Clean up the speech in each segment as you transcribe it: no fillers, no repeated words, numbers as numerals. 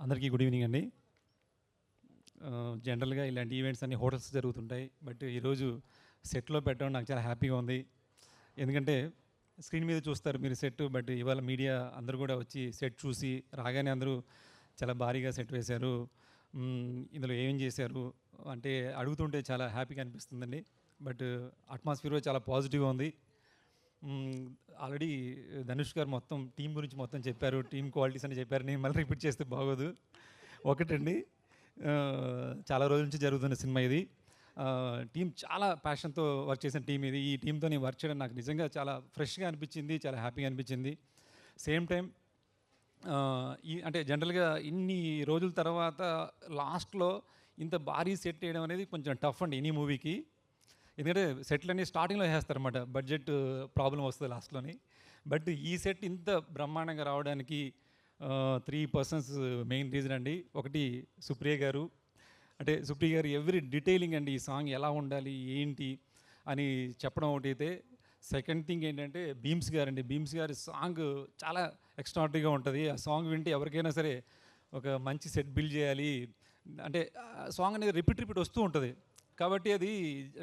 అందరికీ good evening అండి. జనరల్గా ఇలాంటి ఈవెంట్స్ అన్ని హోటల్స్ జరుగుతుంటాయి. బట్ ఈరోజు సెట్లో పెట్టడం నాకు చాలా హ్యాపీగా ఉంది. ఎందుకంటే స్క్రీన్ మీద చూస్తారు మీరు సెట్, బట్ ఇవాళ మీడియా అందరూ కూడా వచ్చి సెట్ చూసి రాగానే అందరూ చాలా భారీగా సెట్ వేశారు. ఇందులో ఏం చేశారు అంటే అడుగుతుంటే చాలా హ్యాపీగా అనిపిస్తుందండి. బట్ అట్మాస్ఫియర్ చాలా పాజిటివ్గా ఉంది. ఆల్రెడీ ధనుష్ గారు మొత్తం టీం గురించి మొత్తం చెప్పారు, టీం క్వాలిటీస్ అని చెప్పారు. నేను మళ్ళీ రిపీట్ చేస్తే బాగోదు. ఒకటండి, చాలా రోజుల నుంచి జరుగుతున్న సినిమా ఇది. టీం చాలా ప్యాషన్తో వర్క్ చేసిన టీం ఇది. ఈ టీంతో నేను వర్క్ చేయడం నాకు నిజంగా చాలా ఫ్రెష్గా అనిపించింది, చాలా హ్యాపీగా అనిపించింది. సేమ్ టైం అంటే జనరల్గా ఇన్ని రోజుల తర్వాత లాస్ట్లో ఇంత భారీ సెట్ వేయడం అనేది కొంచెం టఫ్ అండి ఎనీ మూవీకి. ఎందుకంటే సెట్లన్నీ స్టార్టింగ్లో వేస్తారన్నమాట, బడ్జెట్ ప్రాబ్లం వస్తుంది లాస్ట్లోని. బట్ ఈ సెట్ ఇంత బ్రహ్మాండంగా రావడానికి 3 పర్సన్స్ మెయిన్ రీజన్ అండి. ఒకటి సుప్రియ గారు. అంటే సుప్రియ గారు ఎవ్రీ డీటెయిలింగ్ అండి, ఈ సాంగ్ ఎలా ఉండాలి ఏంటి అని చెప్పడం ఒకటి అయితే, సెకండ్ థింగ్ ఏంటంటే భీమ్స్ గారు అండి. భీమ్స్ గారి సాంగ్ చాలా ఎక్స్ట్రాడినరీగా ఉంటుంది. ఆ సాంగ్ వింటే ఎవరికైనా సరే ఒక మంచి సెట్ బిల్డ్ చేయాలి అంటే సాంగ్ అనేది రిపీట్ వస్తూ ఉంటుంది. కాబట్టి అది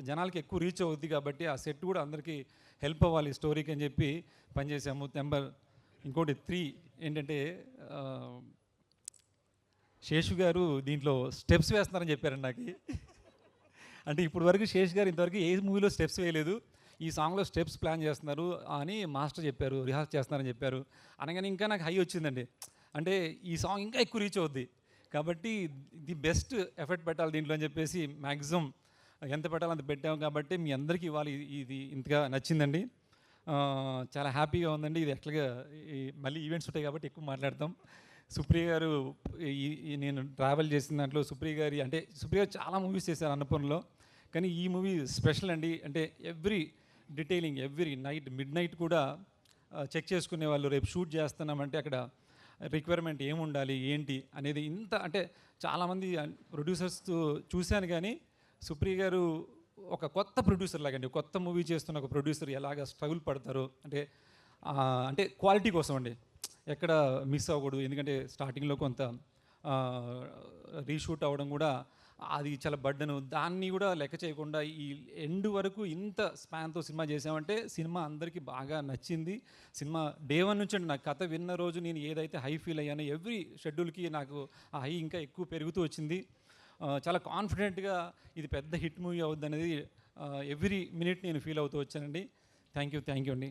జనాలకి ఎక్కువ రీచ్ అవుద్ది. కాబట్టి ఆ సెట్ కూడా అందరికీ హెల్ప్ అవ్వాలి స్టోరీకి అని చెప్పి పనిచేసాము. ఇంకోటి 3 ఏంటంటే శేషు గారు దీంట్లో స్టెప్స్ వేస్తున్నారని చెప్పారండి నాకు. అంటే ఇప్పుడు వరకు శేషు గారు ఇంతవరకు ఏ మూవీలో స్టెప్స్ వేయలేదు, ఈ సాంగ్లో స్టెప్స్ ప్లాన్ చేస్తున్నారు అని మాస్టర్ చెప్పారు, రిహార్స్ చేస్తున్నారని చెప్పారు. అనగానే ఇంకా నాకు హై వచ్చిందండి. అంటే ఈ సాంగ్ ఇంకా ఎక్కువ రీచ్ అవుద్ది కాబట్టి ది బెస్ట్ ఎఫర్ట్ పెట్టాలి దీంట్లో అని చెప్పేసి మ్యాక్సిమం ఎంత పెట్టాలో అంత పెట్టాము. కాబట్టి మీ అందరికీ ఇవాళ ఇది ఇంతగా నచ్చిందండి. చాలా హ్యాపీగా ఉందండి. ఇది యాక్చువల్గా మళ్ళీ ఈవెంట్స్ ఉంటాయి కాబట్టి ఎక్కువ మాట్లాడతాం. సుప్రియ గారు నేను ట్రావెల్ చేసిన దాంట్లో సుప్రియ గారు చాలా మూవీస్ చేశారు అన్నపూర్ణలో, కానీ ఈ మూవీ స్పెషల్ అండి. అంటే every detailing, every night mid night కూడా చెక్ చేసుకునే వాళ్ళు. రేపు షూట్ చేస్తున్నామంటే అక్కడ రిక్వైర్మెంట్ ఏముండాలి ఏంటి అనేది ఇంత అంటే చాలామంది ప్రొడ్యూసర్స్ చూశాను, కానీ సుప్రియ గారు ఒక కొత్త ప్రొడ్యూసర్ లాగండి. కొత్త మూవీ చేస్తున్న ఒక ప్రొడ్యూసర్ ఎలాగ స్ట్రగుల్ పడతారో అంటే క్వాలిటీ కోసం అండి, ఎక్కడ మిస్ అవ్వకూడదు. ఎందుకంటే స్టార్టింగ్లో కొంత రీషూట్ అవ్వడం కూడా అది చాలా బర్డెను, దాన్ని కూడా లెక్క చేయకుండా ఈ ఎండ్ వరకు ఇంత స్పాన్తో సినిమా చేసామంటే సినిమా అందరికీ బాగా నచ్చింది. సినిమా డే 1 నుంచి అండి, నాకు కథ విన్న రోజు నేను ఏదైతే హై ఫీల్ అయ్యానో ఎవ్రీ షెడ్యూల్కి నాకు ఆ హై ఇంకా ఎక్కువ పెరుగుతూ వచ్చింది. చాలా కాన్ఫిడెంట్గా ఇది పెద్ద హిట్ మూవీ అవుద్ది అనేది ఎవ్రీ మినిట్ నేను ఫీల్ అవుతూ వచ్చానండి. థ్యాంక్ యూ అండి.